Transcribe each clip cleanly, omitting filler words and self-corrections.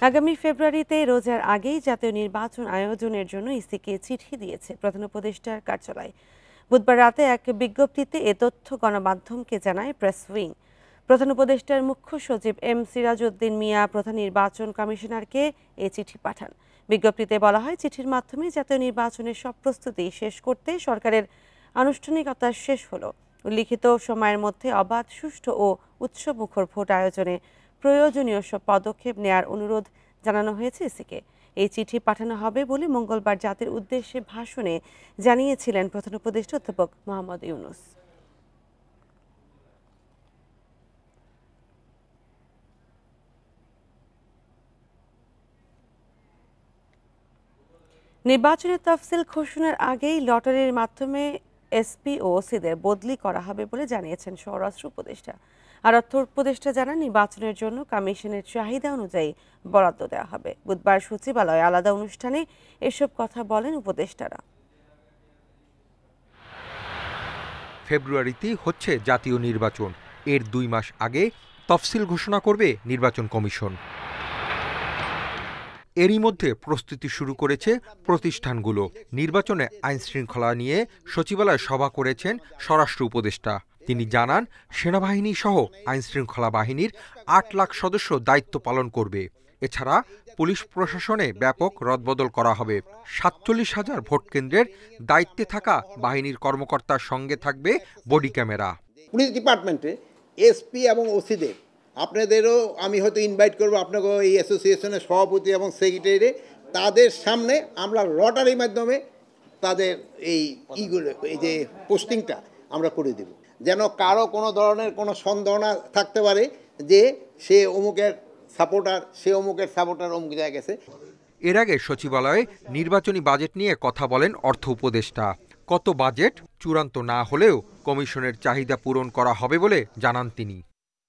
আগামী ফেব্রুয়ারিতে রোজার আগেই জাতীয় নির্বাচন আয়োজনের জন্য ইসিকে চিঠি দিয়েছে প্রধান উপদেষ্টার কার্যালয়। বুধবার রাতে এক বিজ্ঞপ্তিতে এ তথ্য গণমাধ্যমকে জানায় প্রেস উইং। প্রধান উপদেষ্টার মুখ্য সচিব এম সিরাজউদ্দিন মিয়া প্রধান নির্বাচন কমিশনারকে এ চিঠি পাঠান। বিজ্ঞপ্তিতে বলা হয়, চিঠির মাধ্যমে জাতীয় নির্বাচনের সব প্রস্তুতি শেষ করতে সরকারের আনুষ্ঠানিকতা শেষ হলো। উল্লিখিত সময়ের মধ্যে অবাধ, সুষ্ঠু ও উৎসবমুখর ভোট আয়োজনে প্রয়োজনীয় সব পদক্ষেপ নেয়ার অনুরোধ জানানো হয়েছে ইসিকে। এই চিঠি পাঠানো হবে বলে মঙ্গলবার জাতির উদ্দেশ্যে ভাষণে জানিয়েছিলেন প্রধান উপদেষ্টা অধ্যাপক মোহাম্মদ ইউনূস। নির্বাচনের তফসিল ঘোষণার আগেই লটারির মাধ্যমে এসপি ও ওসিদের বদলি করা হবে বলে জানিয়েছেন স্বরাষ্ট্র উপদেষ্টা। আর অর্থ উপদেষ্টা জানান, নির্বাচনের জন্য কমিশনের চাহিদা অনুযায়ী বরাদ্দ দেওয়া হবে। বুধবার সচিবালয়ে আলাদা অনুষ্ঠানে এসব কথা বলেন উপদেষ্টারা। ফেব্রুয়ারিতে হচ্ছে জাতীয় নির্বাচন। এর 2 মাস আগে তফসিল ঘোষণা করবে নির্বাচন কমিশন। এরই মধ্যে প্রস্তুতি শুরু করেছে প্রতিষ্ঠানগুলো। নির্বাচনে আইন শৃঙ্খলা নিয়ে সচিবালয়ে সভা করেছেন স্বরাষ্ট্র উপদেষ্টা। তিনি জানান, সেনাবাহিনী সহ আইন শৃঙ্খলা বাহিনীর 8 লাখ সদস্য দায়িত্ব পালন করবে। এছাড়া পুলিশ প্রশাসনে ব্যাপক রদবদল করা হবে। 47,000 ভোট কেন্দ্রের দায়িত্বে থাকা বাহিনীর কর্মকর্তার সঙ্গে থাকবে বডি ক্যামেরা। পুলিশ ডিপার্টমেন্টে এসপি এবং ওসিদের আপনাদেরও আমি হয়তো ইনভাইট করবো, আপনাকে এই অ্যাসোসিয়েশনের সভাপতি এবং সেক্রেটারি, তাদের সামনে আমরা লটারির মাধ্যমে তাদের এইগুলো এই যে পোস্টিংটা আমরা করে দেব, যেন কারো কোনো ধরনের কোনো সন্দেহ না থাকতে পারে যে সে অমুকের সাপোর্টার, সে অমুকের সাপোর্টার অমুক জায়গায় গেছে। এর আগে সচিবালয়ে নির্বাচনী বাজেট নিয়ে কথা বলেন অর্থ উপদেষ্টা। কত বাজেট চূড়ান্ত না হলেও কমিশনের চাহিদা পূরণ করা হবে বলে জানান তিনি।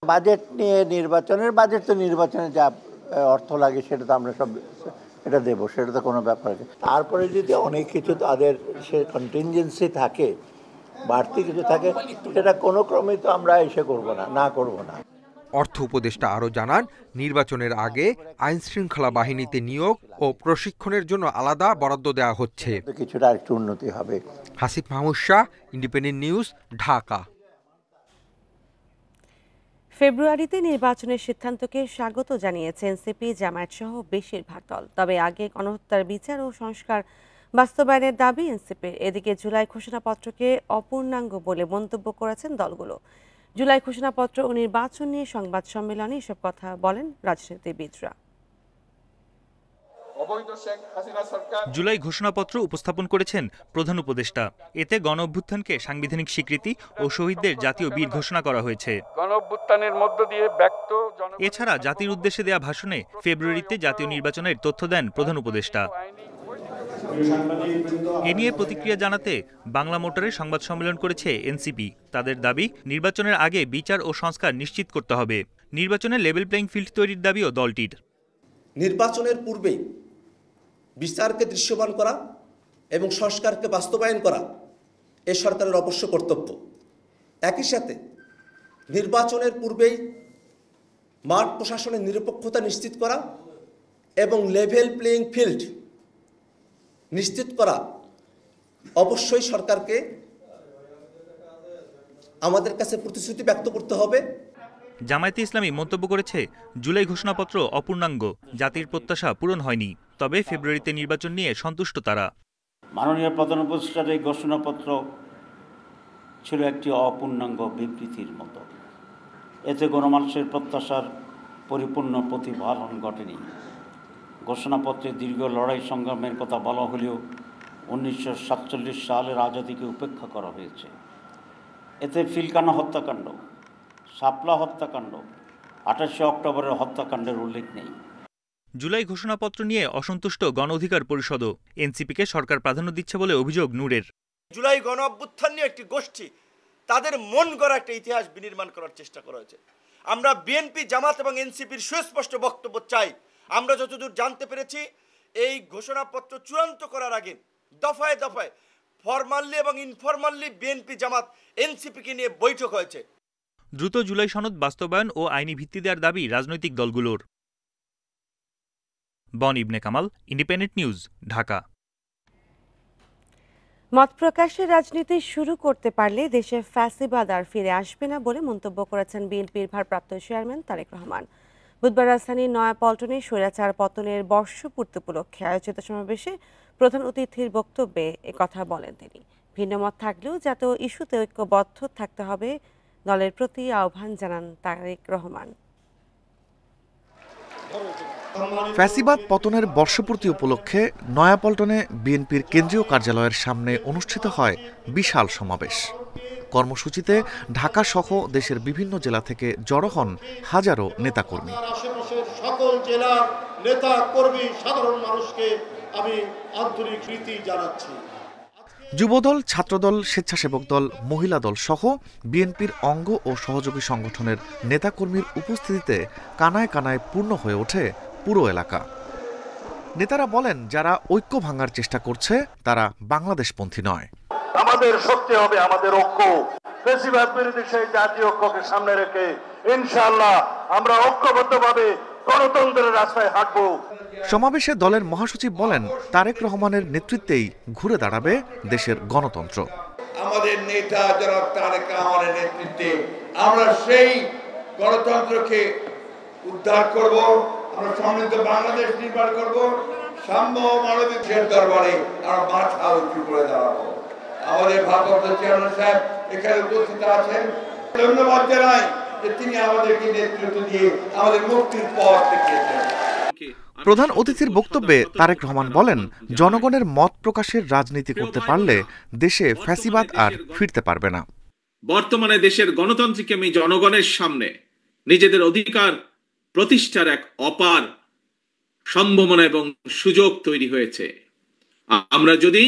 বাজেট নিয়ে নির্বাচনের বাজেট তো নির্বাচনে যা অর্থ লাগে সেটা তো আমরা সব এটা দেবো, সেটা তো কোনো ব্যাপার নেই। তারপরে যদি অনেক কিছু তাদের সে কন্টিনজেন্সি থাকে, বাড়তি কিছু থাকে, সেটা কোনো ক্রমে তো আমরা এসে করব না। অর্থ উপদেষ্টা আরও জানান, নির্বাচনের আগে আইন শৃঙ্খলা বাহিনীতে নিয়োগ ও প্রশিক্ষণের জন্য আলাদা বরাদ্দ দেওয়া হচ্ছে। কিছুটা আরেকটু উন্নতি হবে। Hasif Mahmud Shah, independent News, Dhaka. ফেব্রুয়ারিতে নির্বাচনের সিদ্ধান্তকে স্বাগত জানিয়েছে এনসিপি, জামায়াত সহ বেশিরভাগ দল। তবে আগে গণহত্যার বিচার ও সংস্কার বাস্তবায়নের দাবি এনসিপির। এদিকে জুলাই ঘোষণাপত্রকে অপূর্ণাঙ্গ বলে মন্তব্য করেছেন দলগুলো। জুলাই ঘোষণাপত্র ও নির্বাচন নিয়ে সংবাদ সম্মেলনে এসব কথা বলেন রাজনীতিবিদরা। জুলাই ঘোষণাপত্র উপস্থাপন করেছেন প্রধান উপদেষ্টা। এতে গণ অভ্যুত্থানকে সাংবিধানিক স্বীকৃতি ও শহীদদের জাতীয় বীর ঘোষণা করা হয়েছে। এছাড়া জাতির উদ্দেশ্যে দেয়া ভাষণে ফেব্রুয়ারিতে জাতীয় নির্বাচনের তথ্য দেন প্রধান উপদেষ্টা। এ নিয়ে প্রতিক্রিয়া জানাতে বাংলা মোটরে সংবাদ সম্মেলন করেছে এনসিপি। তাদের দাবি, নির্বাচনের আগে বিচার ও সংস্কার নিশ্চিত করতে হবে। নির্বাচনে লেভেল প্লেইং ফিল্ড তৈরির দাবিও দলটির। নির্বাচনের পূর্বেই বিচারকে দৃশ্যমান করা এবং সংস্কারকে বাস্তবায়ন করা এ সরকারের অবশ্য কর্তব্য। একই সাথে নির্বাচনের পূর্বেই মাঠ প্রশাসনের নিরপেক্ষতা নিশ্চিত করা এবং লেভেল প্লেইং ফিল্ড নিশ্চিত করা অবশ্যই সরকারকে আমাদের কাছে প্রতিশ্রুতি ব্যক্ত করতে হবে। জামায়াতে ইসলামী মন্তব্য করেছে, জুলাই ঘোষণাপত্র অপূর্ণাঙ্গ, জাতির প্রত্যাশা পূরণ হয়নি। তবে ফেব্রুয়ারিতে নির্বাচন নিয়ে সন্তুষ্ট তারা। মাননীয় প্রধান উপদেষ্টার এই ঘোষণাপত্র ছিল একটি অপূর্ণাঙ্গ বিবৃতির মতো। এতে গণমানুষের প্রত্যাশার পরিপূর্ণ প্রতিফলন ঘটেনি। ঘোষণাপত্রে দীর্ঘ লড়াই সংগ্রামের কথা বলা হলেও 1947 সালের আজাদিকে উপেক্ষা করা হয়েছে। এতে ফিলকানা হত্যাকাণ্ড, শাপলা হত্যাকাণ্ড, 28 অক্টোবরের হত্যাকাণ্ডের উল্লেখ নেই। জুলাই ঘোষণাপত্র নিয়ে অসন্তুষ্ট গণ অধিকার পরিষদও। এনসিপিকে সরকার প্রাধান্য দিচ্ছে বলে অভিযোগ নূরের। জুলাই গণ অভ্যুত্থান নিয়ে একটি গোষ্ঠী তাদের মন গড়া একটা ইতিহাস বিনির্মাণ করার চেষ্টা করা হয়েছে। আমরা বিএনপি, জামাত এবং এনসিপির সুস্পষ্ট বক্তব্য চাই। আমরা যতদূর জানতে পেরেছি, এই ঘোষণাপত্র চূড়ান্ত করার আগে দফায় দফায় ফরমালি এবং ইনফরমালি বিএনপি, জামাত, এনসিপিকে নিয়ে বৈঠক হয়েছে। দ্রুত জুলাই সনদ বাস্তবায়ন ও আইনি ভিত্তি দেওয়ার দাবি রাজনৈতিক দলগুলোর। বন ইবনে কামাল, ইন্ডিপেন্ডেন্ট নিউজ, ঢাকা। মত প্রকাশের রাজনীতি শুরু করতে পারলে দেশে ফ্যাসিবাদ আর ফিরে আসবে না বলে মন্তব্য করেছেন বিএনপির ভারপ্রাপ্ত চেয়ারম্যান তারেক রহমান। বুধবার রাজধানীর নয়াপল্টনে স্বৈরাচার পতনের বর্ষপূর্তি উপলক্ষে আয়োজিত সমাবেশে প্রধান অতিথির বক্তব্যে একথা বলেন তিনি। ভিন্নমত থাকলেও জাতীয় ইস্যুতে ঐক্যবদ্ধ থাকতে হবে দলের প্রতি আহ্বান জানান তারেক রহমান। ফ্যাসিবাদ পতনের বর্ষপূর্তি উপলক্ষে নয়াপল্টনে বিএনপির কেন্দ্রীয় কার্যালয়ের সামনে অনুষ্ঠিত হয় বিশাল সমাবেশ। কর্মসূচিতে ঢাকা সহ দেশের বিভিন্ন জেলা থেকে জড়ো হন হাজারো নেতাকর্মী। সকল জেলার নেতা কর্মী সাধারণ মানুষকে আমি আন্তরিক প্রীতি জানাচ্ছি। যুবদল, ছাত্রদল, স্বেচ্ছাসেবক দল, মহিলা দল সহ বিএনপির অঙ্গ ও সহযোগী সংগঠনের নেতাকর্মীর উপস্থিতিতে কানায় কানায় পূর্ণ হয়ে ওঠে পুরো এলাকা। নেতারা বলেন, যারা ঐক্য ভাঙার চেষ্টা করছে তারা বাংলাদেশপন্থী নয়। আমাদের শক্তি হবে আমাদের ঐক্য। ফ্যাসিবাদ বিরোধী সেই জাতীয় ঐক্যকে সামনে রেখে ইনশাআল্লাহ আমরা ঐক্যবদ্ধভাবে গণতন্ত্রের রাস্তায় হাঁটবো। সমাবেশে দলের মহাসচিব বলেন, তারেক রহমানের নেতৃত্বেই ঘুরে দাঁড়াবে দেশের গণতন্ত্র। আমাদের নেতা জনাব তারেক রহমানের নেতৃত্বে আমরা সেই গণতন্ত্রকে উদ্ধার করব, আমরা সমৃদ্ধ বাংলাদেশ নির্মাণ করব, সাম্য মানবিকের দরবারে আমরা মাথা উঁচু করে দাঁড়াবো। আমাদের ভারপ্রাপ্ত চেয়ারম্যান সাহেব এখানে উপস্থিত আছেন, ধন্যবাদ জানাই যে তিনি আমাদেরকে নেতৃত্ব দিয়ে আমাদের মুক্তির পথ দেখিয়েছেন। প্রধান অতিথির বক্তব্যে তারেক রহমান বলেন, জনগণের মত প্রকাশের রাজনীতি করতে পারলে দেশে ফ্যাসিবাদ আর ফিরতে পারবে না। বর্তমানে দেশের গণতান্ত্রিক আমি জনগণের সামনে নিজেদের অধিকার প্রতিষ্ঠার এক অপার সম্ভাবনা এবং সুযোগ তৈরি হয়েছে। আমরা যদি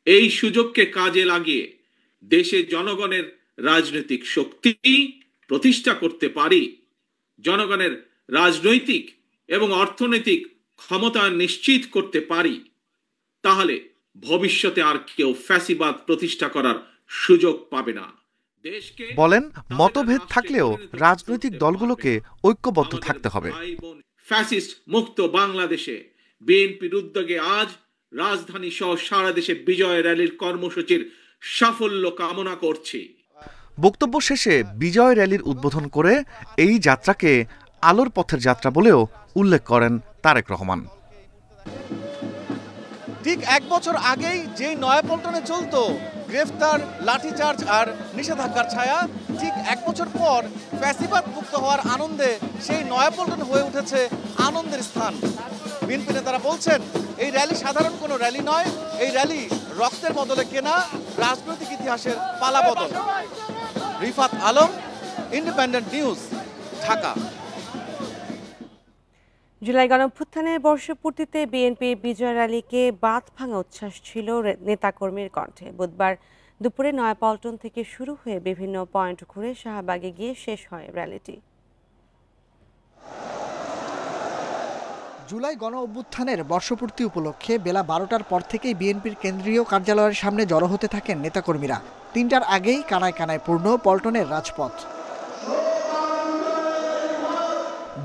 এই সুযোগকে কাজে লাগিয়ে দেশে জনগণের রাজনৈতিক শক্তি প্রতিষ্ঠা করতে পারি, জনগণের রাজনৈতিক এবং অর্থনৈতিক ক্ষমতা নিশ্চিত করতে পারি, তাহলে ভবিষ্যতে আর কেউ ফ্যাসিবাদ প্রতিষ্ঠা করার সুযোগ পাবে না। বলেন, মতভেদ থাকলেও রাজনৈতিক দলগুলোকে ঐক্যবদ্ধ থাকতে হবে। ফ্যাসিস্ট মুক্ত বাংলাদেশে বিএনপির উদ্যোগে আজ রাজধানী সহ সারা দেশে বিজয় র্যালির কর্মসূচির সাফল্য কামনা করছি। বক্তব্য শেষে বিজয় র্যালির উদ্বোধন করে এই যাত্রাকে আলোর পথের যাত্রা বলেও উল্লেখ করেন তারেক রহমান। ঠিক এক বছর আগেই যেই নয়াপল্টনে চলতো গ্রেফতার, লাঠিচার্জ আর নিষেধাজ্ঞার ছায়া, ঠিক এক বছর পর ফ্যাসিবাদ মুক্ত হওয়ার আনন্দে সেই নয়াপল্টন হয়ে উঠেছে আনন্দের স্থান। বিএনপি নেতারা বলছেন, এই র্যালি সাধারণ কোনো র্যালি নয়, এই র্যালি রক্তের বদলে কেনা রাজনৈতিক ইতিহাসের পালা বদল। Rifat Alam, Independent News, Dhaka. July গণঅভ্যুত্থানের বর্ষপূর্তিতে বিএনপির বিজয় র্যালিকে বাঁধ ভাঙা উচ্ছ্বাস ছিল নেতাকর্মীর কণ্ঠে। বুধবার দুপুরে নয়াপল্টন থেকে শুরু হয়ে বিভিন্ন পয়েন্ট ঘুরে শাহবাগে গিয়ে শেষ হয় র্যালিটি। জুলাই গণঅভ্যুত্থানের বর্ষপূর্তি উপলক্ষে বেলা 12টার পর থেকেই বিএনপির কেন্দ্রীয় কার্যালয়ের সামনে জড়ো হতে থাকেন নেতাকর্মীরা। 3টার আগেই কানায় কানায় পূর্ণ পল্টনের রাজপথ।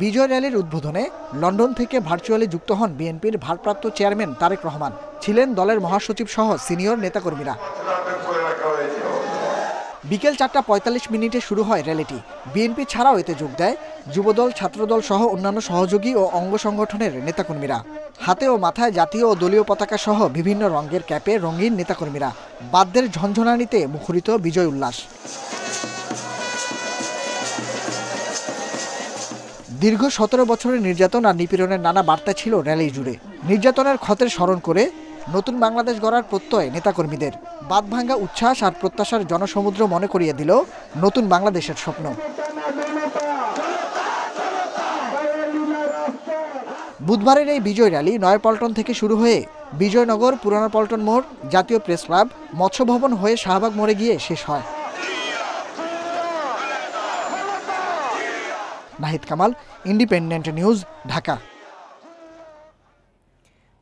বিজয় র্যালির উদ্বোধনে লন্ডন থেকে ভার্চুয়ালি যুক্ত হন বিএনপির ভারপ্রাপ্ত চেয়ারম্যান তারেক রহমান, ছিলেন দলের মহাসচিব সহ সিনিয়র নেতাকর্মীরা। বিকেল 4:45 শুরু হয় র্যালিটি। বিএনপি ছাড়াও এতে যোগ দেয় যুবদল, ছাত্রদল সহ অন্যান্য সহযোগী ও অঙ্গ সংগঠনের নেতাকর্মীরা। হাতে ও মাথায় জাতীয় ও দলীয় পতাকা সহ বিভিন্ন রঙের ক্যাপে রঙিন নেতাকর্মীরা। বাদ্যের ঝনঝনানিতে মুখরিত বিজয় উল্লাস। দীর্ঘ 17 বছরের নির্যাতন আর নিপীড়নের নানা বার্তা ছিল র্যালি জুড়ে। নির্যাতনের ক্ষতের স্মরণ করে নতুন বাংলাদেশ গড়ার প্রত্যয় নেতাকর্মীদের। বাঁধভাঙ্গা উচ্ছ্বাস আর প্রত্যাশার জনসমুদ্র মনে করিয়ে দিল নতুন বাংলাদেশের স্বপ্ন। বুধবারের এই বিজয় র্যালি নয়াপল্টন থেকে শুরু হয়ে বিজয়নগর, পুরানা পল্টন মোড়, জাতীয় প্রেস ক্লাব, মৎস্য ভবন হয়ে শাহবাগ মোড়ে গিয়ে শেষ হয়। Nahid Kamal, independent News, Dhaka.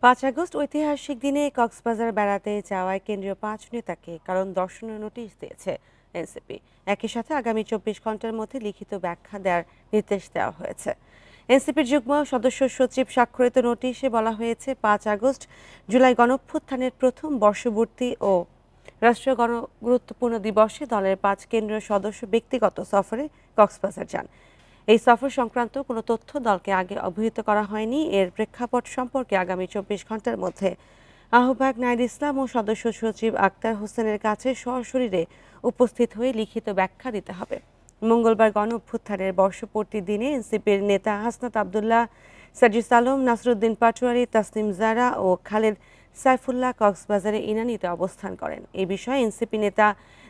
5 August ঐতিহাসিক দিনে কক্সবাজার বেড়াতে যাওয়ায় কেন্দ্রীয় 5 নেতাকে কারণ দর্শনের নোটিশ দিয়েছে এনসিপি। একই সাথে আগামী 24 ঘন্টার মধ্যে লিখিত ব্যাখ্যা দেওয়ার নির্দেশ দেওয়া হয়েছে। এনসিপির যুগ্ম সদস্য সচিব স্বাক্ষরিত নোটিশে বলা হয়েছে 5 আগস্ট জুলাই গণঅভ্যুত্থানের প্রথম বর্ষপূর্তি ও রাষ্ট্রীয় গুরুত্বপূর্ণ দিবসে দলের 5 কেন্দ্রীয় সদস্য ব্যক্তিগত সফরে কক্সবাজার যান। এই সফর সংক্রান্ত কোনো তথ্য দলকে আগে অবহিত করা হয়নি। এর প্রেক্ষাপট সম্পর্কে আগামী 24 ঘন্টার মধ্যে আহ্বায়ক নাইর ইসলাম ও সদস্য সচিব আক্তার হোসেনের কাছে সশরীরে উপস্থিত হয়ে লিখিত ব্যাখ্যা দিতে হবে। মঙ্গলবার গণঅভ্যুত্থানের বর্ষপূর্তির দিনে এনসিপির নেতা হাসনাত আবদুল্লাহ, সাজিদ আলম, নাসরুদ্দিন পাটোয়ারি, তাসনিম জারা ও খালেদ সাইফুল্লাহ কক্সবাজারে ইনানীতে অবস্থান করেন। এই বিষয়ে এনসিপি নেতা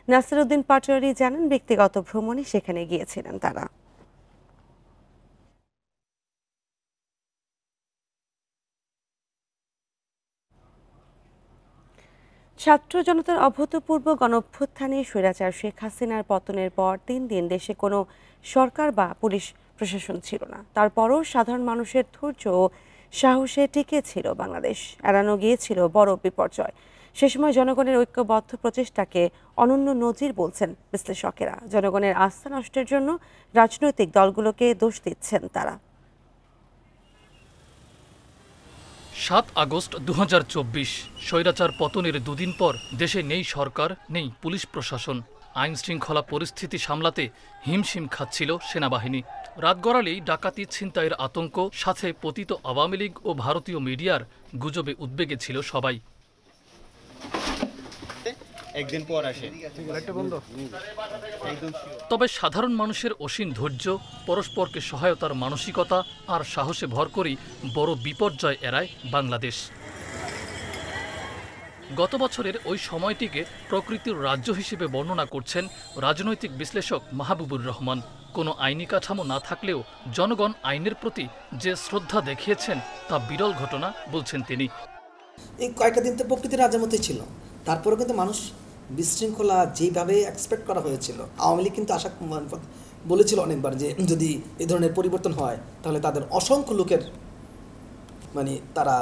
নাসিরউদ্দিন পাটোয়ারি জানান, ব্যক্তিগত ভ্রমণে সেখানে গিয়েছিলেন তারা। ছাত্র জনতার অভূতপূর্ব গণঅভ্যুত্থানে স্বৈরাচার শেখ হাসিনার পতনের পর 3 দিন দেশে কোনো সরকার বা পুলিশ প্রশাসন ছিল না। তারপরও সাধারণ মানুষের ধৈর্য ও সাহসে টিকে ছিল বাংলাদেশ। এড়ানো গিয়েছিল বড় বিপর্যয়। সে সময় জনগণের ঐক্যবদ্ধ প্রচেষ্টাকে অনন্য নজির বলছেন বিশ্লেষকেরা। জনগণের আস্থা নষ্টের জন্য রাজনৈতিক দলগুলোকে দোষ দিচ্ছেন তারা। 7 আগস্ট 2024 স্বৈরাচার পতনের দুদিন পর দেশে নেই সরকার, নেই পুলিশ প্রশাসন। আইন শৃঙ্খলা পরিস্থিতি সামলাতে হিমশিম খাচ্ছিল সেনাবাহিনী। রাত গড়ালেই ডাকাতি, ছিনতাইয়ের আতঙ্ক, সাথে পতিত আওয়ামী লীগ ও ভারতীয় মিডিয়ার গুজবে উদ্বেগে ছিল সবাই। তবে সাধারণ মানুষের অসীম ধৈর্য, পরস্পরকে সহায়তার মানসিকতা আর সাহসে ভর করেই বড় বিপর্যয় এড়ায় বাংলাদেশ। গত বছরের ওই সময়টিকে প্রকৃতির রাজ্য হিসেবে বর্ণনা করছেন রাজনৈতিক বিশ্লেষক মাহবুবুর রহমান। কোনো আইনি কাঠামো না থাকলেও জনগণ আইনের প্রতি যে শ্রদ্ধা দেখিয়েছেন তা বিরল ঘটনা বলছেন তিনি। এই কয়েকটা দিন তো প্রকৃতির রাজ্যের মধ্যেই ছিল, তারপরেও কিন্তু মানুষ বিশৃঙ্খলা যেভাবে এক্সপেক্ট করা হয়েছিল, আওয়ামী লীগ কিন্তু আশা বলেছিল অনেকবার যে যদি এই ধরনের পরিবর্তন হয় তাহলে তাদের অসংখ্য লোকের তারা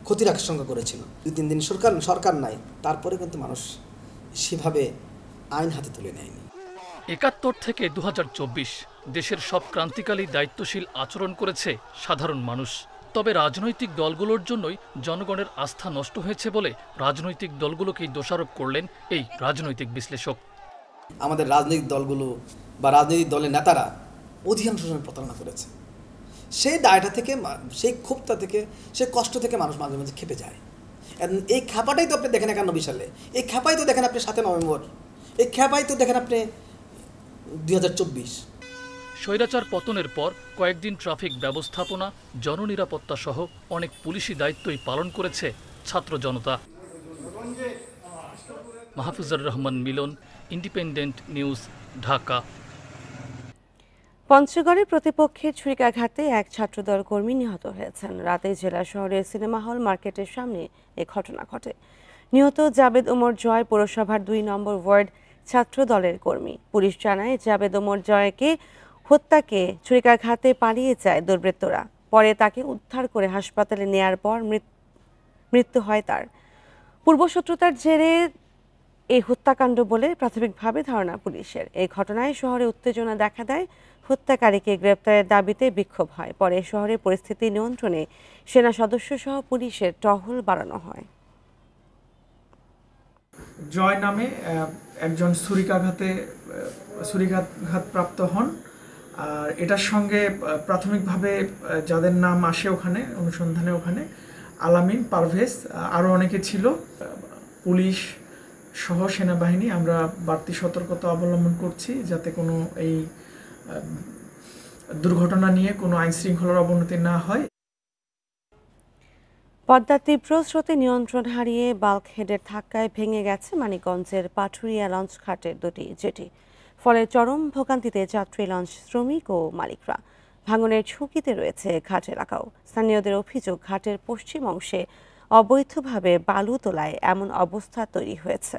ক্ষতির আশঙ্কা করেছিল। 2-3 দিন সরকার নাই, তারপরে কিন্তু মানুষ সেভাবে আইন হাতে তুলে নেয়নি। 71 থেকে 2024 দেশের সব ক্রান্তিকালী দায়িত্বশীল আচরণ করেছে সাধারণ মানুষ। তবে রাজনৈতিক দলগুলোর জন্যই জনগণের আস্থা নষ্ট হয়েছে বলে রাজনৈতিক দলগুলোকেই দোষারোপ করলেন এই রাজনৈতিক বিশ্লেষক। আমাদের রাজনৈতিক দলগুলো বা রাজনৈতিক দলের নেতারা অধিকাংশ সময় প্রতারণা করেছে। সেই দায়টা থেকে, সেই ক্ষোভটা থেকে, সেই কষ্ট থেকে মানুষ মাঝে মাঝে খেপে যায়। এই খ্যাপাটাই তো আপনি দেখেন 91 সালে, এই খ্যাপাই তো দেখেন আপনি 7 নভেম্বর, এই খ্যাপাই তো দেখেন আপনি 2024। স্বৈরাচার পতনের পর কয়েকদিন ট্রাফিক ব্যবস্থাপনা, জননিরাপত্তা সহ অনেক পুলিশি দায়িত্বই পালন করেছে ছাত্র জনতা। মাহফুজুর রহমান মিলন, ইন্ডিপেন্ডেন্ট নিউজ, ঢাকা। পঞ্চগড়ে প্রতিপক্ষের ছুরিকাঘাতে এক ছাত্রদল কর্মী নিহত হয়েছেন। রাতে জেলা শহরের সিনেমা হল মার্কেটের সামনে এ ঘটনা ঘটে। নিহত জাবেদ ওমর জয় পৌরসভার 2 নম্বর ওয়ার্ড ছাত্র দলের কর্মী। পুলিশ জানায়, জাবেদ ওমর জয়কে হত্যাকে ছুরিকাঘাতে পালিয়ে যায় দুর্বৃত্তরা। পরে তাকে উদ্ধার করে হাসপাতালে নেয়ার পর মৃত্যু হয় তার। পূর্বশত্রুতার জেরে এই হত্যাকাণ্ড বলে প্রাথমিকভাবে ধারণা পুলিশের। এই ঘটনায় শহরে উত্তেজনা দেখা দেয়। হত্যাকারীকে গ্রেপ্তারের দাবিতে বিক্ষোভ হয়। পরে শহরের পরিস্থিতি নিয়ন্ত্রণে সেনা সদস্য সহ পুলিশের টহল বাড়ানো হয়। জয় নামে একজন ছুরিকাঘাত প্রাপ্ত হন। আর এটার সঙ্গে প্রাথমিকভাবে যাদের নাম আসে ওখানে অনুসন্ধানে, ওখানে আলামিন, পারভেজ, আরও অনেকে ছিল। পুলিশ সহ সেনাবাহিনী আমরা বাড়তি সতর্কতা অবলম্বন করছি যাতে কোনো এই দুর্ঘটনা নিয়ে কোনো আইন শৃঙ্খলার অবনতি না হয়। পদ্মার তীব্র স্রোতে নিয়ন্ত্রণ হারিয়ে বাল্কহেডের ধাক্কায় ভেঙে গেছে মানিকগঞ্জের পাটুরিয়া লঞ্চ ঘাটের 2টি জেটি। ফলে চরম ভোগান্তিতে যাত্রী লঞ্চ শ্রমিক ও মালিকরা। ভাঙনের ঝুঁকিতে রয়েছে ঘাট এলাকাও। স্থানীয়দের অভিযোগ, ঘাটের পশ্চিম অংশে অবৈধভাবে বালু তোলায় এমন অবস্থা তৈরি হয়েছে।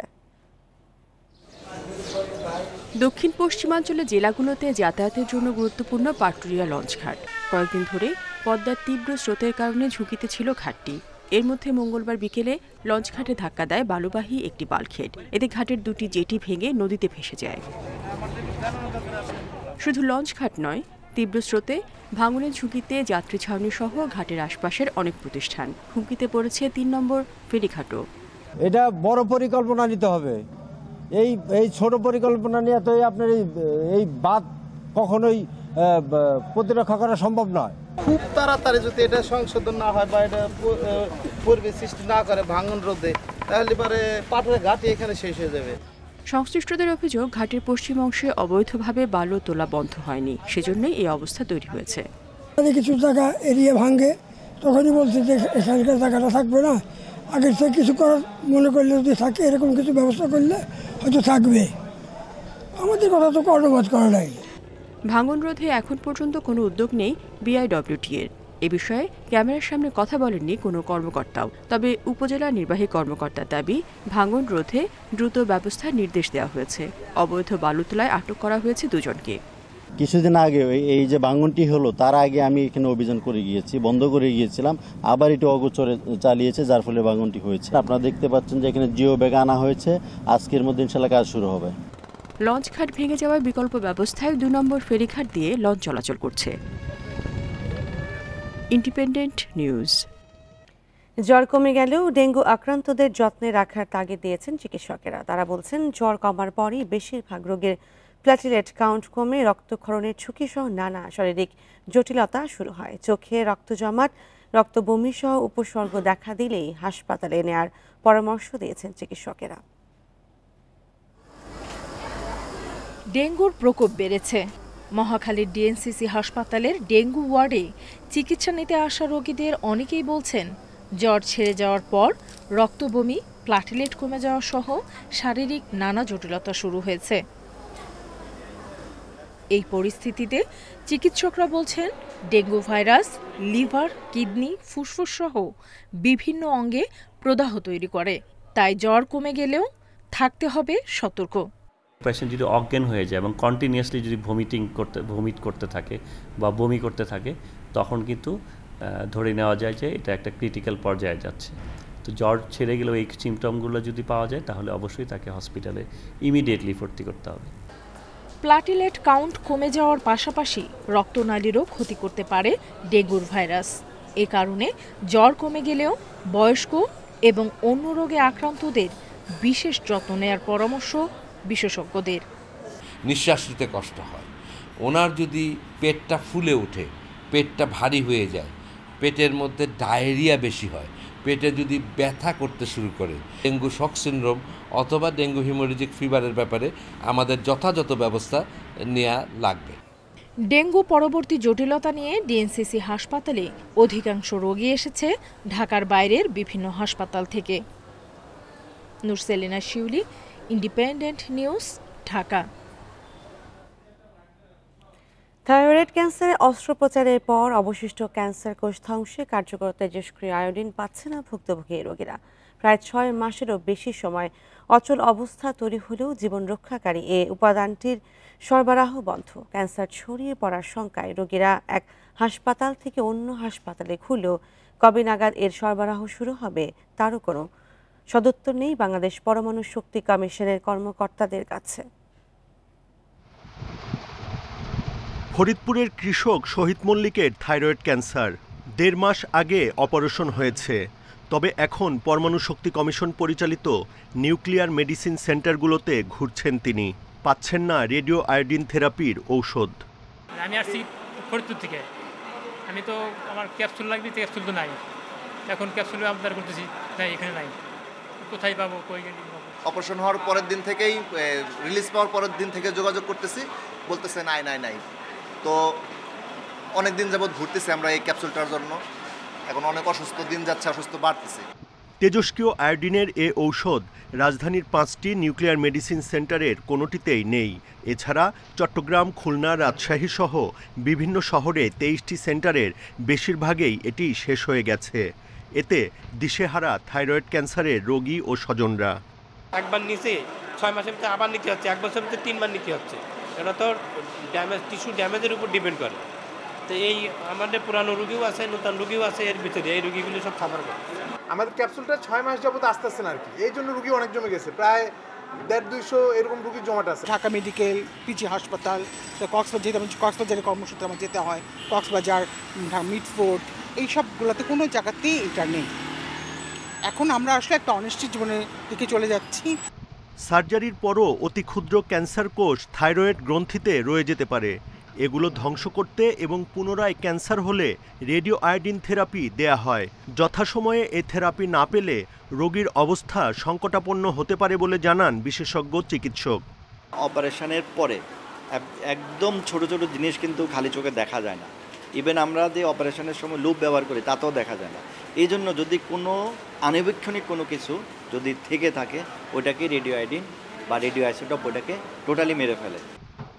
দক্ষিণ পশ্চিমাঞ্চলের জেলাগুলোতে যাতায়াতের জন্য গুরুত্বপূর্ণ পাটুরিয়া লঞ্চঘাট। কয়েকদিন ধরে পদ্মার তীব্র স্রোতের কারণে ঝুঁকিতে ছিল ঘাটটি। এর মধ্যে মঙ্গলবার বিকেলে লঞ্চঘাটে ধাক্কা দেয় বালুবাহী একটি বাল্কহেড। এতে ঘাটের 2টি জেটি ভেঙে নদীতে ভেসে যায়। শুধু লঞ্চঘাট নয়, তীব্র স্রোতে ভাঙনের ঝুঁকিতে যাত্রী ছাউনি সহ ঘাটের আশপাশের অনেক প্রতিষ্ঠান। হুমকিতে পড়েছে ৩ নম্বর ফেরিঘাটও। এটা বড় পরিকল্পনা নিতে হবে। এই ছোট পরিকল্পনা নিয়ে তো আপনার এই বাঁধ কখনোই প্রতিরক্ষা করা সম্ভব নয়। খুব তাড়াতাড়ি যদি এটা সংশোধন না হয় বা এটা পরিবেশ সৃষ্টি না করে ভাঙন রোধে, তাহলে পরে পাটের ঘাটই এখানে শেষ হয়ে যাবে। সংশ্লিষ্টদের অভিযোগ, ঘাটের পশ্চিম অংশে অবৈধভাবে বালু তোলা বন্ধ হয়নি, সেজন্যই এই অবস্থা তৈরি হয়েছে। কিছু জায়গা এরিয়া ভাঙে, তখনই বলছে যে এখানকার জায়গাটা থাকবে না, আগের থেকে কিছু করার মনে করলে যদি থাকে, এরকম কিছু ব্যবস্থা করলে হয়তো থাকবে। আমাদের কথা তো কর্ণপাত করা নাই। ভাঙন রোধে এখন পর্যন্ত কোনো উদ্যোগ নেই বিআইডব্লিউটি-এর। এ বিষয়ে ক্যামেরার সামনে কথা বলেননি কোনো কর্মকর্তাও। তবে উপজেলা নির্বাহী কর্মকর্তার দাবি, ভাঙন রোধে দ্রুত ব্যবস্থার নির্দেশ দেওয়া হয়েছে। অবৈধ বালু তোলায় আটক করা হয়েছে 2 জনকে। কিছুদিন আগে এই যে ভাঙনটি হলো, তার আগে আমি এখানে অভিযান করে গিয়েছি, বন্ধ করে গিয়েছিলাম, আবার এটি অগোচরে চালিয়েছে, যার ফলে ভাঙনটি হয়েছে। আপনারা দেখতে পাচ্ছেন যে এখানে জিও ব্যাগ আনা হয়েছে, আজকের মধ্যে ইনশাল্লাহ কাজ শুরু হবে। লঞ্চঘাট ভেঙে যাওয়ায় বিকল্প ব্যবস্থায় 2 নম্বর ফেরিঘাট দিয়ে লঞ্চ চলাচল করছে। Independent news. জ্বর কমে গেলেও ডেঙ্গু আক্রান্তদের যত্নে রাখার তাগিদ দিয়েছেন চিকিৎসকেরা। তারা বলছেন, জ্বর কমার পরই বেশিরভাগ রোগের প্ল্যাটিলেট কাউন্ট কমে রক্তক্ষরণের ঝুঁকি সহ নানা শারীরিক জটিলতা শুরু হয়। চোখে রক্ত জমাট, রক্ত বমি সহ উপসর্গ দেখা দিলেই হাসপাতালে নেয়ার পরামর্শ দিয়েছেন চিকিৎসকেরা। ডেঙ্গুর প্রকোপ বেড়েছে। মহাখালীর ডিএনসিসি হাসপাতালের ডেঙ্গু ওয়ার্ডে চিকিৎসা নিতে আসা রোগীদের অনেকেই বলছেন, জ্বর ছেড়ে যাওয়ার পর রক্ত বমি, প্ল্যাটিলেট কমে যাওয়া সহ শারীরিক নানা জটিলতা শুরু হয়েছে। এই পরিস্থিতিতে চিকিৎসকরা বলছেন, ডেঙ্গু ভাইরাস লিভার, কিডনি, ফুসফুস সহ বিভিন্ন অঙ্গে প্রদাহ তৈরি করে। তাই জ্বর কমে গেলেও থাকতে হবে সতর্ক। পেশেন্ট যদি অজ্ঞান হয়ে যায় এবং কন্টিনিউয়াসলি যদি ভমিট করতে থাকে বা বমি করতে থাকে, তখন কিন্তু ধরে নেওয়া যায় যে এটা একটা ক্রিটিক্যাল পর্যায়ে যাচ্ছে। তো জ্বর ছেড়ে গেলেও এই সিমটমগুলো যদি পাওয়া যায়, তাহলে অবশ্যই তাকে হসপিটালে ইমিডিয়েটলি ভর্তি করতে হবে। প্ল্যাটিলেট কাউন্ট কমে যাওয়ার পাশাপাশি রক্তনালীরও ক্ষতি করতে পারে ডেঙ্গুর ভাইরাস। এ কারণে জ্বর কমে গেলেও বয়স্ক এবং অন্য রোগে আক্রান্তদের বিশেষ যত্ন নেওয়ার পরামর্শ বিশেষজ্ঞদের। নিঃশ্বাস নিতে কষ্ট হয়, ওনার যদি পেটটা ফুলে ওঠে, পেটটা ভারী হয়ে যায়, পেটের মধ্যে ডায়রিয়া বেশি হয়, পেটে যদি ব্যথা করতে শুরু করে, ডেঙ্গু শক সিনড্রোম অথবা ডেঙ্গু হিমোরেজিক ফিভারের ব্যাপারে আমাদের যথাযথ ব্যবস্থা নেওয়া লাগবে। ডেঙ্গু পরবর্তী জটিলতা নিয়ে ডিএনসিসি হাসপাতালে অধিকাংশ রোগী এসেছে ঢাকার বাইরের বিভিন্ন হাসপাতাল থেকে। নুরসেলিনা শিউলি, ইন্ডিপেন্ডেন্ট নিউজ, ঢাকা। থাইরয়েড ক্যান্সারে অস্ত্রোপচারের পর অবশিষ্ট ক্যান্সার কোষ ধ্বংসে কার্যকর তেজস্ক্রিয় আয়োডিন পাচ্ছে না ভুক্তভোগী রোগীরা। প্রায় 6 মাসেরও বেশি সময় অচল অবস্থা তৈরি হলেও জীবন রক্ষাকারী এ উপাদানটির সরবরাহ বন্ধ। ক্যান্সার ছড়িয়ে পড়ার শঙ্কায় রোগীরা এক হাসপাতাল থেকে অন্য হাসপাতালে ঘুরলেও কবে নাগাদ এর সরবরাহ শুরু হবে তারও কোনো সদুত্তর নেই বাংলাদেশ পরমাণু শক্তি কমিশনের কর্মকর্তাদের কাছে। ফরিদপুরের কৃষক শহীদ মল্লিকের থাইরয়েড ক্যান্সার 1.5 মাস আগে অপারেশন হয়েছে। তবে এখন পরমাণু শক্তি কমিশন পরিচালিত নিউক্লিয়ার মেডিসিন সেন্টারগুলোতে ঘুরছেন তিনি। পাচ্ছেন না রেডিও আয়োডিন থেরাপির ঔষধ। আমি আসছি ফরিদপুর থেকে, আমি তো আমার ক্যাপসুল লাগবে, ক্যাপসুল তো নাই, এখন ক্যাপসুল আবদার করতেছি, তাই এখানে নাই, কোথায় পাবো? অপারেশন হওয়ার পরের দিন থেকেই, রিলিজ পাওয়ার পরের দিন থেকে যোগাযোগ করতেছি, বলতেছে নাই নাই নাই। তো অনেক দিন যাবৎ ঘুরতেছি আমরা এই ক্যাপসুলটার জন্য, এখন অনেক অসুস্থ দিন যাচ্ছে, অসুস্থ বাড়তেছে। তেজস্ক্রিয় আয়োডিনের এ ঔষধ রাজধানীর 5টি নিউক্লিয়ার মেডিসিন সেন্টারের কোনোটিতেই নেই। এছাড়া চট্টগ্রাম, খুলনা, রাজশাহী সহ বিভিন্ন শহরে 23টি সেন্টারের বেশিরভাগেই এটি শেষ হয়ে গেছে। এতে দিশেহারা থাইরয়েড ক্যান্সারের রোগী ও স্বজনরা। একবার নিচে 6 মাসের ভিতরে আবার নিতে হচ্ছে, 1 বছরের ভিতরে 3 বার নিতে হচ্ছে। এটা তো ড্যামেজ, টিস্যু ড্যামেজের উপর ডিপেন্ড করে। তো এই আমাদের পুরানো রোগীও আছে, নতুন রোগীও আছে, এর ভিতরে এই রোগীগুলো সব খাবার করে। আমাদের ক্যাপসুলটা 6 মাস যাবত আসতেছে না আর কি, এই জন্য রোগী অনেক জমে গেছে। প্রায় 150-200 এরকম রুগী জমাট আছে। ঢাকা মেডিকেল, পিজি হাসপাতাল, কক্সবাজার, যেতে আমি কক্সবাজারের কর্মসূত্রে আমার যেতে হয়, কক্সবাজার, মিটফোর্ড, এই সবগুলোতে কোনো জায়গাতেই এটা নেই। এখন আমরা আসলে একটা অনিশ্চিত জীবনের দিকে চলে যাচ্ছি। সার্জারির পরও অতি ক্ষুদ্র ক্যান্সার কোষ থাইরয়েড গ্রন্থিতে রয়ে যেতে পারে। এগুলো ধ্বংস করতে এবং পুনরায় ক্যান্সার হলে রেডিও আয়োডিন থেরাপি দেয়া হয়। যথাসময়ে এই থেরাপি না পেলে রোগীর অবস্থা সংকটাপন্ন হতে পারে বলে জানান বিশেষজ্ঞ চিকিৎসক। অপারেশনের পরে একদম ছোট ছোট জিনিস কিন্তু খালি চোখে দেখা যায় না। ইভেন আমরা যে অপারেশনের সময় লুপ ব্যবহার করি তাতেও দেখা যায় না। এই জন্য যদি কোনো আনুবীক্ষণিক কোনো কিছু যদি থেকে থাকে ওটাকে রেডিও আয়োডিন বা রেডিও আইসোটোপ ওটাকে টোটালি মেরে ফেলে।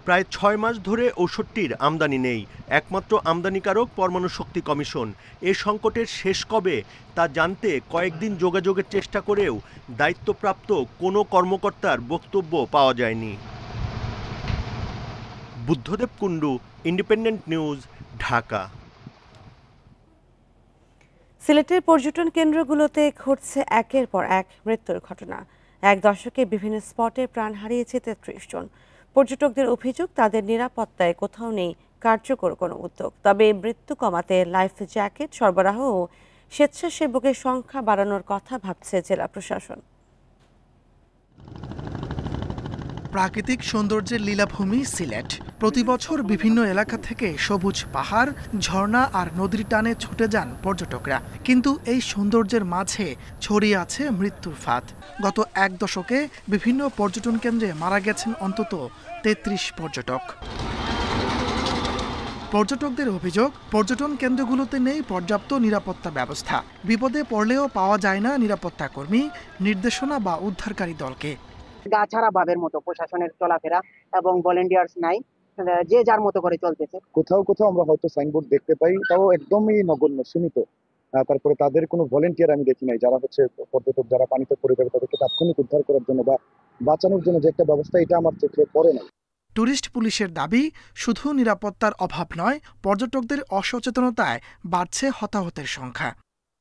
প্রায় 6 মাস ধরে ওষুধটির আমদানি নেই। একমাত্র আমদানিকারক পরমাণু শক্তি কমিশন। এ সংকটের শেষ কবে তা জানতে কয়েকদিন যোগাযোগের চেষ্টা করেও দায়িত্বপ্রাপ্ত কোনো কর্মকর্তার বক্তব্য পাওয়া যায়নি। Buddhadeb Kundu, independent News, Dhaka. সিলেটের পর্যটন কেন্দ্রগুলোতে ঘটছে একের পর এক মৃত্যুর ঘটনা। এক দশকে বিভিন্ন স্পটে প্রাণ হারিয়েছে 33 জন। পর্যটকদের অভিযোগ, তাদের নিরাপত্তায় কোথাও নেই কার্যকর কোনো উদ্যোগ। তবে মৃত্যু কমাতে লাইফ জ্যাকেট সরবরাহ ও স্বেচ্ছাসেবকের সংখ্যা বাড়ানোর কথা ভাবছে জেলা প্রশাসন। প্রাকৃতিক সৌন্দর্যের লীলাভূমি সিলেট। প্রতি বছর বিভিন্ন এলাকা থেকে সবুজ পাহাড়, ঝর্ণা আর নদীর টানে ছুটে যান পর্যটকরা। কিন্তু এই সৌন্দর্যের মাঝে ছড়িয়ে আছে মৃত্যুর ফাঁদ। গত এক দশকে বিভিন্ন পর্যটন কেন্দ্রে মারা গেছেন অন্তত 33 পর্যটক। পর্যটকদের অভিযোগ, পর্যটন কেন্দ্রগুলোতে নেই পর্যাপ্ত নিরাপত্তা ব্যবস্থা। বিপদে পড়লেও পাওয়া যায় না নিরাপত্তা কর্মী, নির্দেশনা বা উদ্ধারকারী দলকে। গা ছাড়া ভাবের মতো প্রশাসনের চলাফেরা এবং ভলেন্টিয়ার্স নাই, যে যার মতো করে চলতেছে। কোথাও কোথাও আমরা হয়তো সাইনবোর্ড দেখতে পাই, তাও একদমই নগণ্য, সীমিত। তারপরে তাদের কোনো ভলেন্টিয়ার আমি দেখি নাই, যারা হচ্ছে পর্যটক যারা পানিতে পড়ে যাবে তাদেরকে তাৎক্ষণিক উদ্ধার করার জন্য বা বাঁচানোর জন্য যে একটা ব্যবস্থা, এটা আমার চোখে পড়ে নাই। টুরিস্ট পুলিশের দাবি, শুধু নিরাপত্তার অভাব নয়, পর্যটকদের অসচেতনতায় বাড়ছে হতাহতের সংখ্যা।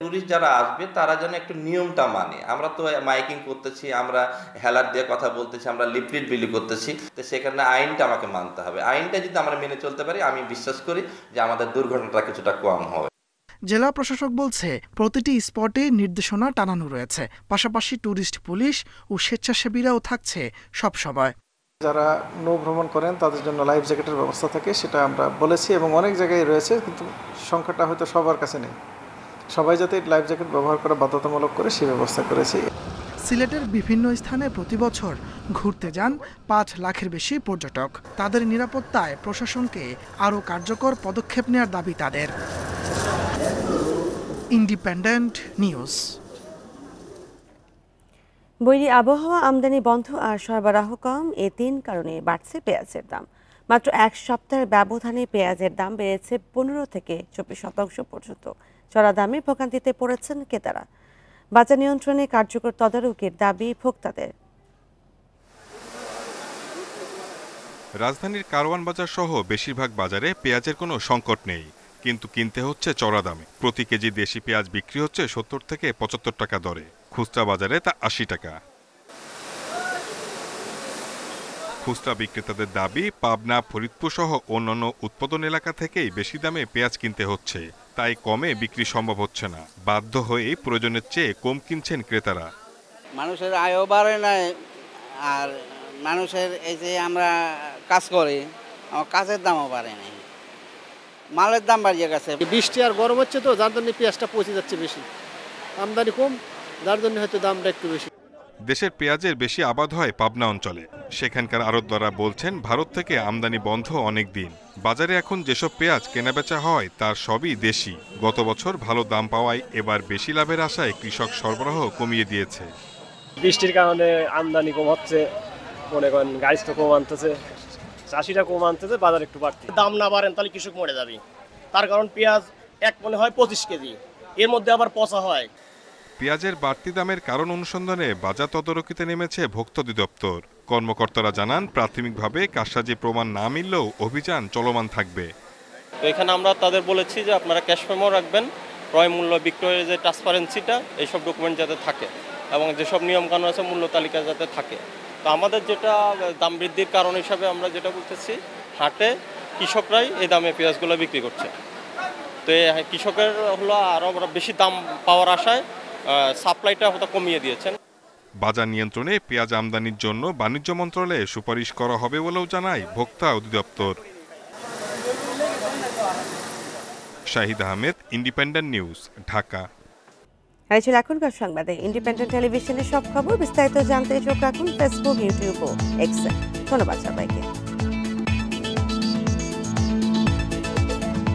টুরিস্ট যারা আসবে তারা যেন একটু নিয়মটা মানে। আমরা তো মাইকিং করতেছি, আমরা হেলার দিয়ে কথা বলতেছি, আমরা লিফলেট বিলি করতেছি, তো সেখানে আইনটা আমাকে মানতে হবে। আইনটা যদি আমরা মেনে চলতে পারি, আমি বিশ্বাস করি যে আমাদের দুর্ঘটনাটা কিছুটা কম হবে। জেলা প্রশাসক বলছে, প্রতিটি স্পটে নির্দেশনা টানানো রয়েছে। পাশাপাশি টুরিস্ট পুলিশ ও স্বেচ্ছাসেবীরাও থাকছে সব সময়। যারা নৌ ভ্রমণ করেন তাদের জন্য লাইফ জ্যাকেটের ব্যবস্থা থাকে, সেটা আমরা বলেছি এবং অনেক জায়গায় রয়েছে, কিন্তু সংখ্যাটা হয়তো সবার কাছে নেই। সবাই যাতে লাইফ জ্যাকেট ব্যবহার করা বাধ্যতামূলক করে সেই ব্যবস্থা করেছি। সিলেটের বিভিন্ন স্থানে প্রতি বছর ঘুরতে যান 5 লাখের বেশি পর্যটক। তাদের নিরাপত্তায় প্রশাসনকে আরও কার্যকর পদক্ষেপ নেওয়ার দাবি তাদের। Independent news. বৈরী আবহাওয়া, আমদানি বন্ধ আর সরবরাহ কম, এ 3 কারণে বাড়ছে পেঁয়াজের দাম। মাত্র এক সপ্তাহের ব্যবধানে পেঁয়াজের দাম বেড়েছে 15 থেকে 24% পর্যন্ত। চড়া দামে ভোগান্তিতে পড়েছেন ক্রেতারা। বাজার নিয়ন্ত্রণে কার্যকর তদারকির দাবি ভোক্তাদের। রাজধানীর কারওয়ান বাজার সহ বেশিরভাগ বাজারে পেঁয়াজের কোনো সংকট নেই, কিন্তু কিনতে হচ্ছে চড়া দামে। প্রতি কেজি দেশি পেঁয়াজ বিক্রি হচ্ছে 70 থেকে 75 টাকা দরে, খুচরা বাজারে তা 80 টাকা। খুচরা বিক্রেতাদের দাবি, পাবনা, ফরিদপুর সহ অন্যান্য উৎপাদন এলাকা থেকেই বেশি দামে পেঁয়াজ কিনতে হচ্ছে, তাই কমে বিক্রি সম্ভব হচ্ছে না। বাধ্য হয়ে প্রয়োজনের চেয়ে কম কিনছেন ক্রেতারা। মানুষের আয়ও বাড়ে নাই, আর মানুষের এই যে আমরা কাজ করি, আমার কাজের দামও বাড়ে নাই, মালের দাম বাড়িয়ে গেছে। বৃষ্টি আর গরম হচ্ছে তো, যার জন্য পেঁয়াজটা পচে যাচ্ছে বেশি, আমদানি কম, যার জন্য হয়তো দামটা একটু বেশি। দেশের পেঁয়াজের বেশি আবাদ হয় পাবনা অঞ্চলে। সেখানকার আড়তদাররা বলছেন, ভারত থেকে আমদানি বন্ধ অনেক দিন। বাজারে এখন যেসব পেঁয়াজ কেনাবেচা হয় তার সবই দেশি। গত বছর ভালো দাম পাওয়ায় এবার বেশি লাভের আশায় কৃষক সরবরাহ কমিয়ে দিয়েছে। বৃষ্টির কারণে আমদানি কম হচ্ছে, মনে করেন গাছ তো কম আনতেছে, চাষিরা কম আনতেছে, বাজার একটু বাড়ছে। দাম না বাড়েন তাহলে কৃষক মরে যাবে, তার কারণ পেঁয়াজ এক মনে হয় 25 কেজি, এর মধ্যে আবার পচা হয়। পেঁয়াজের বাড়তি দামের কারণ অনুসন্ধানে বাজার তদারকিতে নেমেছে ভোক্তা অধিদপ্তর। কর্মকর্তারা জানান, প্রাথমিকভাবে কারসাজি প্রমাণ না মিললেও অভিযান চলমান থাকবে। তো এখানে আমরা তাদের বলেছি যে আপনারা ক্যাশ মেমো রাখবেন, ক্রয় মূল্য, বিক্রয়ের যে ট্রান্সপারেন্সিটা, এইসব ডকুমেন্ট যাতে থাকে এবং যেসব নিয়মকানুন আছে মূল্য তালিকা যাতে থাকে। তো আমাদের যেটা দাম বৃদ্ধির কারণ হিসাবে আমরা যেটা বলতেছি, হাটে কৃষকরাই এই দামে পেঁয়াজগুলো বিক্রি করছে। তো কৃষকের হলো আরও বেশি দাম পাওয়ার আশায় সাপ্লাইটা হয়তো কমিয়ে দিয়েছেন। বাজার নিয়ন্ত্রণে পেঁয়াজ আমদানির জন্য বাণিজ্য মন্ত্রণালয়ে সুপারিশ করা হবে বলেও জানায় ভোক্তা অধিদপ্তর। Shahid Ahmed, independent News, Dhaka. এই ছিল এখনকার সংবাদে। ইন্ডিপেন্ডেন্ট টেলিভিশনের সব খবর বিস্তারিত জানতে চোখ রাখুন ফেসবুক, ইউটিউব ও এক্সে। ধন্যবাদ সবাইকে।